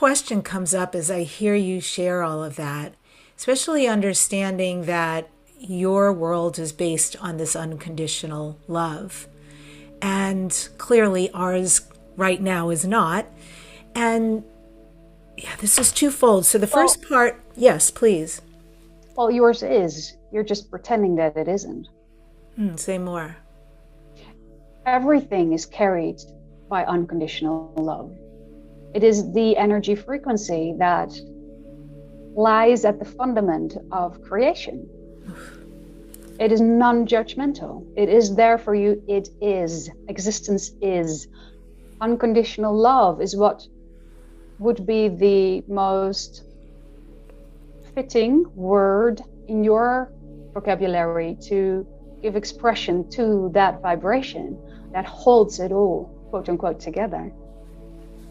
question comes up as I hear you share all of that, especially understanding that your world is based on this unconditional love. And clearly ours right now is not. And yeah, this is twofold. So the first part, yes, please. Well, yours is. You're just pretending that it isn't. Say more. Everything is carried by unconditional love. It is the energy frequency that lies at the fundament of creation. It is non-judgmental. It is there for you. It is. Existence is. Unconditional love is what would be the most fitting word in your vocabulary to give expression to that vibration that holds it all, quote unquote, together.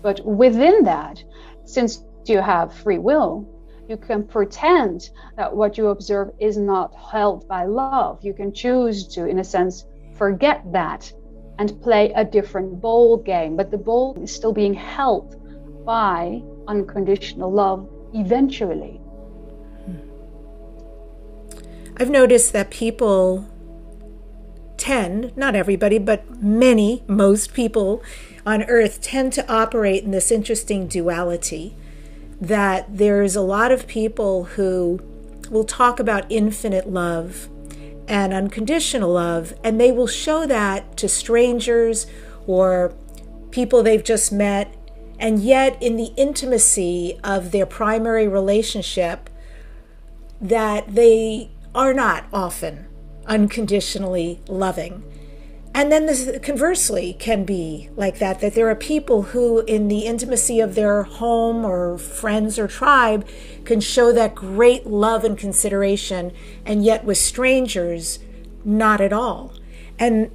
But within that, since you have free will, you can pretend that what you observe is not held by love. You can choose to, in a sense, forget that and play a different ball game. But the ball is still being held by unconditional love eventually. I've noticed that people tend, not everybody, but most people on Earth tend to operate in this interesting duality, that there's a lot of people who will talk about infinite love and unconditional love, and they will show that to strangers or people they've just met, and yet in the intimacy of their primary relationship, that they are not often unconditionally loving. And then this conversely can be like that there are people who in the intimacy of their home or friends or tribe can show that great love and consideration, and yet with strangers, not at all. And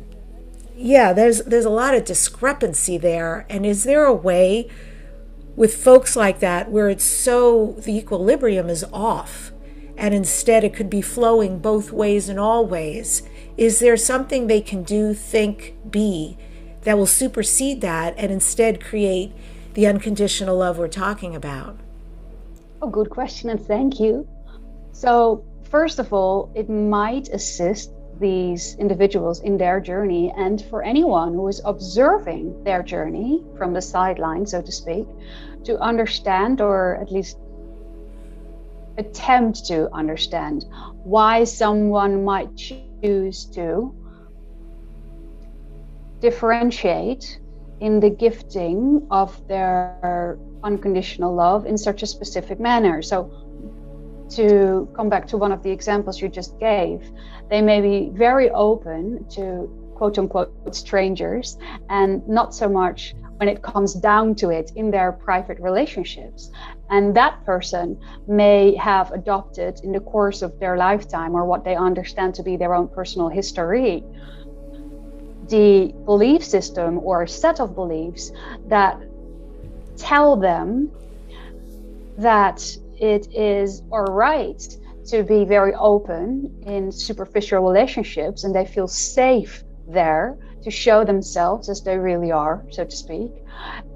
yeah, there's a lot of discrepancy there. And is there a way with folks like that where it's so the equilibrium is off, and instead it could be flowing both ways and all ways? Is there something they can do, think, be, that will supersede that and instead create the unconditional love we're talking about? Oh, good question, and thank you. So, first of all, it might assist these individuals in their journey, and for anyone who is observing their journey from the sideline, so to speak, to understand, or at least attempt to understand, why someone might choose to differentiate in the gifting of their unconditional love in such a specific manner. So to come back to one of the examples you just gave, they may be very open to quote unquote strangers, and not so much when it comes down to it in their private relationships. And that person may have adopted in the course of their lifetime, or what they understand to be their own personal history, the belief system or set of beliefs that tell them that it is all right to be very open in superficial relationships, and they feel safe there to show themselves as they really are, so to speak.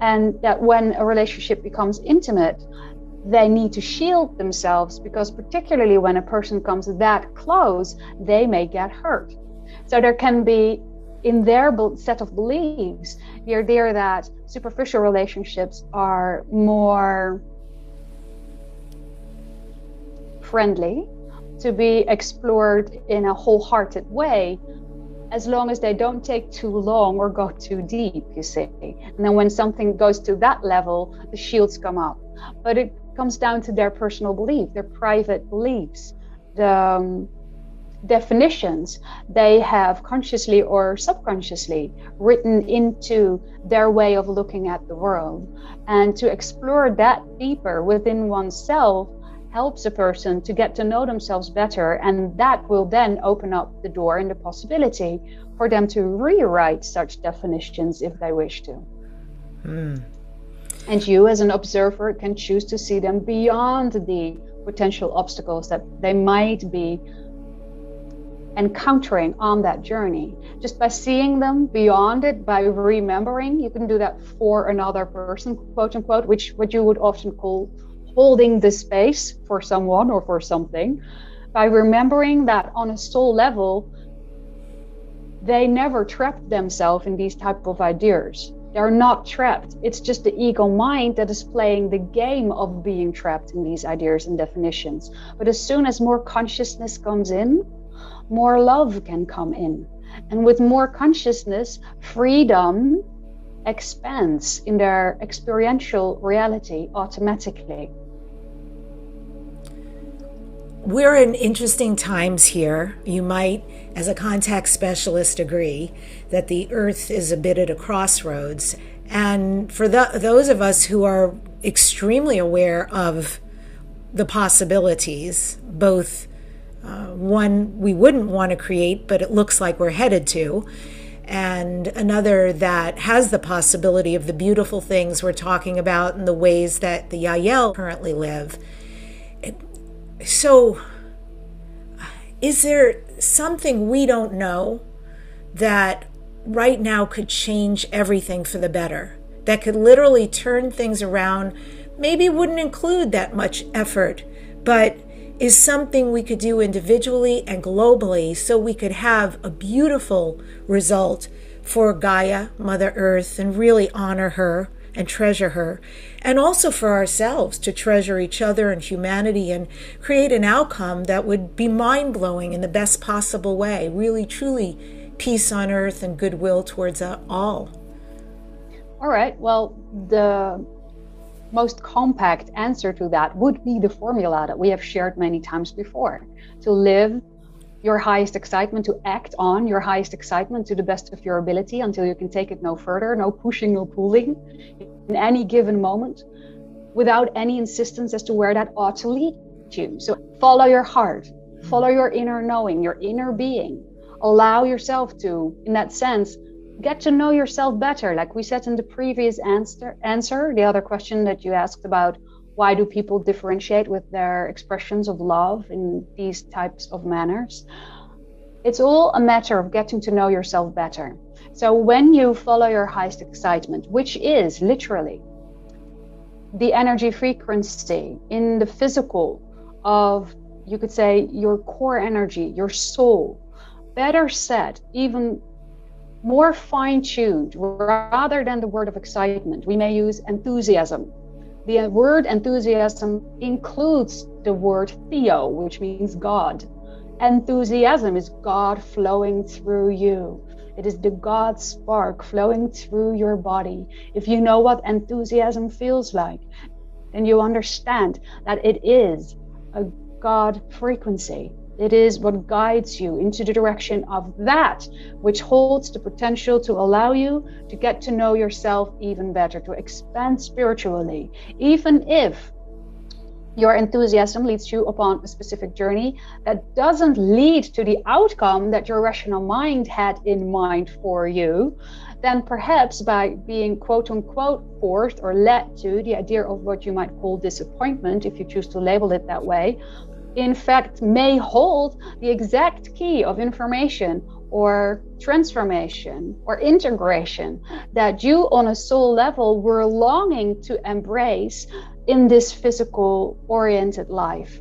And that when a relationship becomes intimate, they need to shield themselves, because particularly when a person comes that close, they may get hurt. So there can be, in their set of beliefs, the idea that superficial relationships are more friendly to be explored in a wholehearted way, as long as they don't take too long or go too deep, you see. And then when something goes to that level, the shields come up. But it comes down to their personal belief, their private beliefs, the definitions they have consciously or subconsciously written into their way of looking at the world. And to explore that deeper within oneself helps a person to get to know themselves better, and that will then open up the door and the possibility for them to rewrite such definitions if they wish to. And you as an observer can choose to see them beyond the potential obstacles that they might be encountering on that journey. Just by seeing them beyond it, by remembering, you can do that for another person, quote unquote, which what you would often call holding the space for someone or for something. By remembering that on a soul level, they never trapped themselves in these type of ideas. They're not trapped. It's just the ego mind that is playing the game of being trapped in these ideas and definitions. But as soon as more consciousness comes in, more love can come in. And with more consciousness, freedom expands in their experiential reality automatically. We're in interesting times here. You might, as a contact specialist, agree that the earth is a bit at a crossroads. And for those of us who are extremely aware of the possibilities, both one we wouldn't want to create, but it looks like we're headed to, and another that has the possibility of the beautiful things we're talking about and the ways that the YahYel currently live. So, is there something we don't know that right now could change everything for the better? That could literally turn things around? Maybe wouldn't include that much effort, but is something we could do individually and globally so we could have a beautiful result for Gaia, Mother Earth, and really honor her and treasure her, and also for ourselves to treasure each other and humanity and create an outcome that would be mind-blowing in the best possible way, really truly peace on earth and goodwill towards all. All right, well, the most compact answer to that would be the formula that we have shared many times before: to live your highest excitement, to act on your highest excitement to the best of your ability until you can take it no further, no pushing, no pulling in any given moment, without any insistence as to where that ought to lead you. So follow your heart, follow your inner knowing, your inner being. Allow yourself to, in that sense, get to know yourself better. Like we said in the previous answer, the other question that you asked about why do people differentiate with their expressions of love in these types of manners? It's all a matter of getting to know yourself better. So when you follow your highest excitement, which is literally the energy frequency in the physical of, you could say, your core energy, your soul, better said, even more fine-tuned, rather than the word of excitement, we may use enthusiasm. The word enthusiasm includes the word theo, which means God. Enthusiasm is God flowing through you. It is the God spark flowing through your body. If you know what enthusiasm feels like, then you understand that it is a God frequency. It is what guides you into the direction of that which holds the potential to allow you to get to know yourself even better, to expand spiritually. Even if your enthusiasm leads you upon a specific journey that doesn't lead to the outcome that your rational mind had in mind for you, then perhaps by being quote unquote forced or led to the idea of what you might call disappointment, if you choose to label it that way, in fact may hold the exact key of information or transformation or integration that you on a soul level were longing to embrace in this physical oriented life.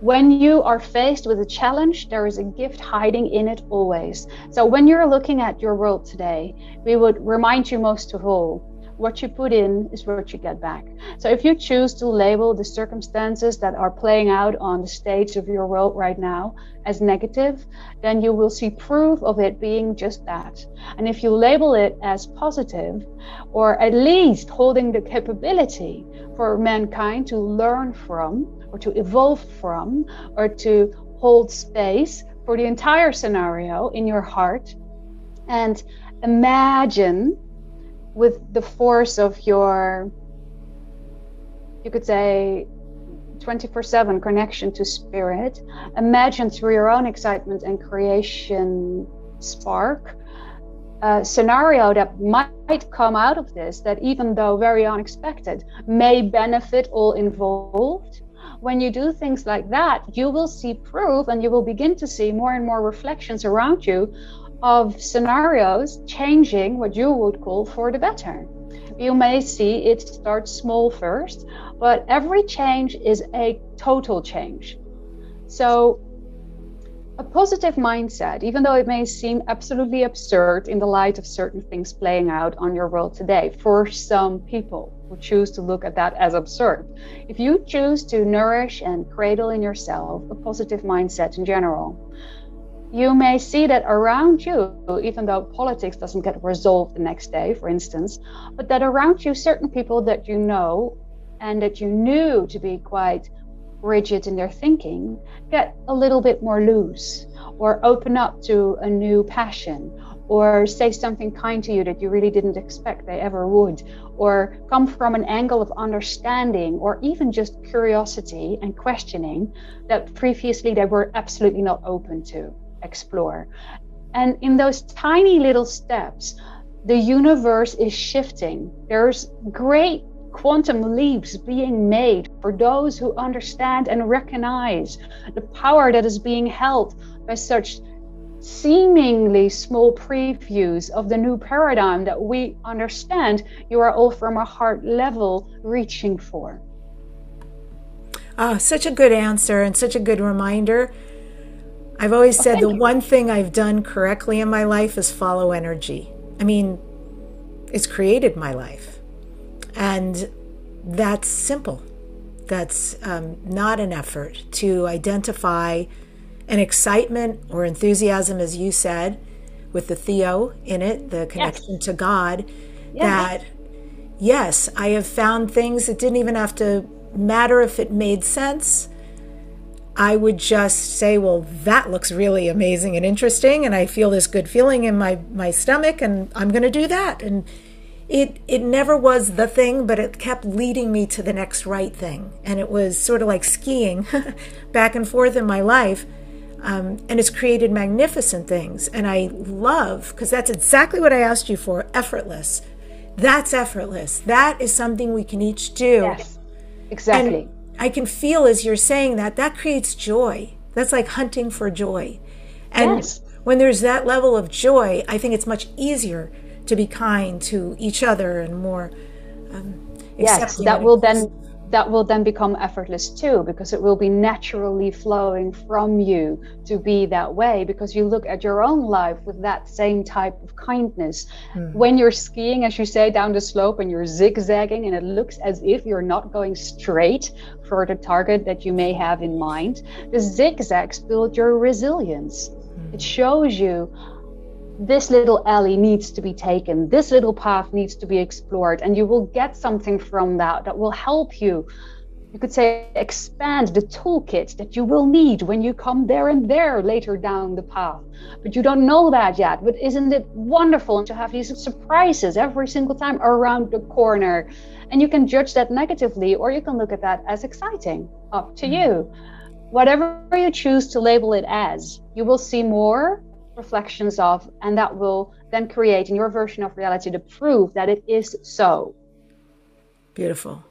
When you are faced with a challenge, there is a gift hiding in it always. So when you're looking at your world today, we would remind you most of all, what you put in is what you get back. So if you choose to label the circumstances that are playing out on the stage of your world right now as negative, then you will see proof of it being just that. And if you label it as positive, or at least holding the capability for mankind to learn from, or to evolve from, or to hold space for the entire scenario in your heart, and imagine with the force of your, you could say, 24/7 connection to spirit, imagine through your own excitement and creation spark a scenario that might come out of this, that even though very unexpected, may benefit all involved, when you do things like that, you will see proof, and you will begin to see more and more reflections around you of scenarios changing what you would call for the better. You may see it start small first, but every change is a total change. So a positive mindset, even though it may seem absolutely absurd in the light of certain things playing out on your world today, for some people who choose to look at that as absurd, if you choose to nourish and cradle in yourself a positive mindset in general, you may see that around you, even though politics doesn't get resolved the next day, for instance, but that around you, certain people that you know and that you knew to be quite rigid in their thinking get a little bit more loose, or open up to a new passion, or say something kind to you that you really didn't expect they ever would, or come from an angle of understanding, or even just curiosity and questioning that previously they were absolutely not open to explore. And in those tiny little steps, the universe is shifting. There's great quantum leaps being made for those who understand and recognize the power that is being held by such seemingly small previews of the new paradigm that we understand you are all from a heart level reaching for. Such a good answer and such a good reminder. I've always said the one thing I've done correctly in my life is follow energy. I mean, it's created my life. And that's simple. That's not an effort to identify an excitement or enthusiasm, as you said, with the Theo in it, the connection to God, that, yes, I have found things that didn't even have to matter if it made sense. I would just say, well, that looks really amazing and interesting, and I feel this good feeling in my stomach, and I'm going to do that. And it never was the thing, but it kept leading me to the next right thing. And it was sort of like skiing back and forth in my life. And it's created magnificent things. And I love, because that's exactly what I asked you for, effortless. That's effortless. That is something we can each do. Yes, exactly. And I can feel as you're saying that creates joy. That's like hunting for joy. And when there's that level of joy, I think it's much easier to be kind to each other and more accepting. Yes, that will then become effortless too, because it will be naturally flowing from you to be that way, because you look at your own life with that same type of kindness. When you're skiing, as you say, down the slope and you're zigzagging and it looks as if you're not going straight for the target that you may have in mind, the zigzags build your resilience. It shows you this little alley needs to be taken, this little path needs to be explored, and you will get something from that will help you. You could say expand the toolkit that you will need when you come there and there later down the path. But you don't know that yet. But isn't it wonderful to have these surprises every single time around the corner? And you can judge that negatively, or you can look at that as exciting. Up to you. Whatever you choose to label it as, you will see more reflections of, and that will then create in your version of reality the proof that it is so. Beautiful.